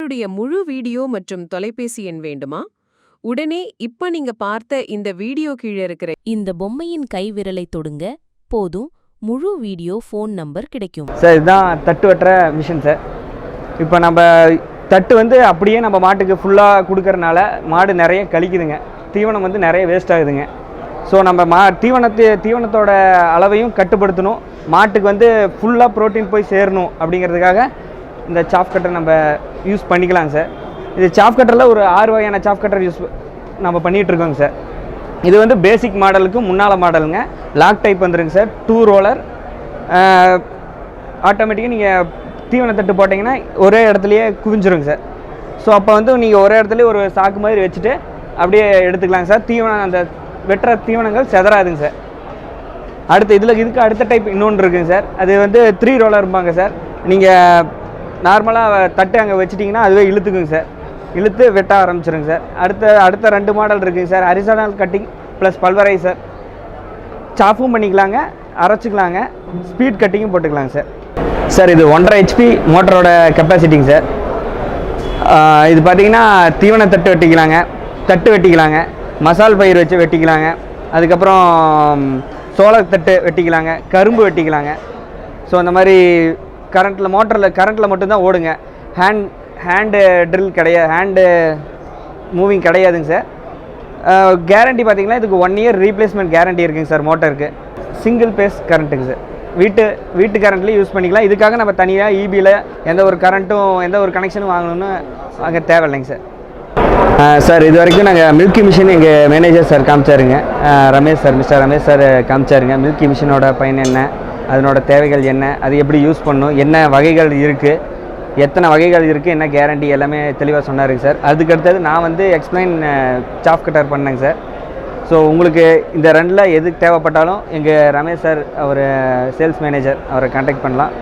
உங்களுடைய முழு வீடியோ மற்றும் தொலைபேசி எண் வேண்டுமா? உடனே இப்ப நீங்க பார்த்த இந்த வீடியோ கீழே இருக்கிற இந்த பொம்மையின் கைவிரலை தொடுங்க போதும் முழு வீடியோ ஃபோன் நம்பர் கிடைக்கும். சார் இதுதான் தட்டு வெட்டுற மிஷின் சார். இப்போ நம்ம தட்டு அப்படியே நம்ம மாட்டுக்கு ஃபுல்லாக கொடுக்கறனால மாடு நிறைய கழிக்குதுங்க, தீவனம் நிறைய வேஸ்ட் ஆகுதுங்க. ஸோ நம்ம தீவனத்தோட அளவையும் கட்டுப்படுத்தணும், மாட்டுக்கு ஃபுல்லாக ப்ரோட்டீன் போய் சேரணும் அப்படிங்கிறதுக்காக இந்த சாப் கட்டர் நம்ம யூஸ் பண்ணிக்கலாங்க சார். இது சாப் கட்டரில் ஒரு 6 வகையான சாப் கட்டர் நம்ம பண்ணிகிட்ருக்கோங்க சார். இது பேசிக் மாடலுக்கு முன்னால் மாடலுங்க. லாக் டைப் வந்துருங்க சார். 2 ரோலர் ஆட்டோமேட்டிக்காக நீங்கள் தீவனத்தட்டு போட்டிங்கன்னா ஒரே இடத்துலையே குவிஞ்சிருங்க சார். ஸோ அப்போ நீங்கள் ஒரே இடத்துலையே ஒரு சாக்கு மாதிரி வச்சுட்டு அப்படியே எடுத்துக்கலாங்க சார். அந்த வெட்டுற தீவனங்கள் செதறாதுங்க சார். இதுக்கு அடுத்த டைப் இன்னொன்று இருக்குங்க சார். அது 3 ரோலர்பாங்க சார். நீங்கள் நார்மலாக தட்டு அங்கே வச்சிட்டிங்கன்னா அதுவே இழுத்துக்குங்க சார், இழுத்து வெட்ட ஆரம்பிச்சிருங்க சார். அடுத்த 2 மாடல் இருக்குங்க sir. Horizontal cutting plus pulverizer. சாப்பும் பண்ணிக்கலாங்க, அரைச்சிக்கலாங்க, ஸ்பீட் கட்டிங்கும் போட்டுக்கலாங்க சார். சார் இது 1.5 HP மோட்டரோட கெப்பாசிட்டிங்க சார். இது பார்த்திங்கன்னா தீவனத்தட்டு வெட்டிக்கலாங்க, மசால் பயிர் வச்சு வெட்டிக்கலாங்க, அதுக்கப்புறம் சோளத்தட்டு வெட்டிக்கலாங்க, கரும்பு வெட்டிக்கலாங்க. ஸோ அந்த மாதிரி கரண்ட்டில் மட்டும்தான் ஓடுங்க. ஹேண்டு ட்ரில் கிடையாது, ஹேண்டு மூவிங் கிடையாதுங்க சார். கேரண்டி பார்த்திங்கன்னா இதுக்கு 1 இயர் ரீப்ளேஸ்மெண்ட் கேரண்டி இருக்குங்க சார் மோட்டருக்கு. சிங்கிள் பேஸ் கரண்ட்டுங்க சார். வீட்டு கரண்ட்லேயும் யூஸ் பண்ணிக்கலாம். இதுக்காக நம்ம தனியாக ஈபியில் எந்த ஒரு கனெக்ஷனும் வாங்கணும்னு அங்கே தேவையில்லைங்க சார். சார் இது வரைக்கும் நாங்கள் மில்கி மிஷின் எங்கள் மேனேஜர் சார் காமிச்சாருங்க, மிஸ்டர் ரமேஷ் சார் காமிச்சாருங்க. மில்கி மிஷினோட பயன் என்ன, அதனோட தேவைகள் என்ன, அது எப்படி யூஸ் பண்ணணும், என்ன வகைகள் இருக்குது, எத்தனை வகைகள் இருக்குது, என்ன கேரண்டி, எல்லாமே தெளிவாக சொன்னாருங்க சார். அதுக்கடுத்தது நான் எக்ஸ்பிளைன் சாப் கட்டர் பண்ணேங்க சார். ஸோ உங்களுக்கு இந்த 2ல் எது தேவைப்பட்டாலும் எங்கள் ரமேஷ் சார், அவர் சேல்ஸ் மேனேஜர், அவரை கான்டாக்ட் பண்ணலாம்.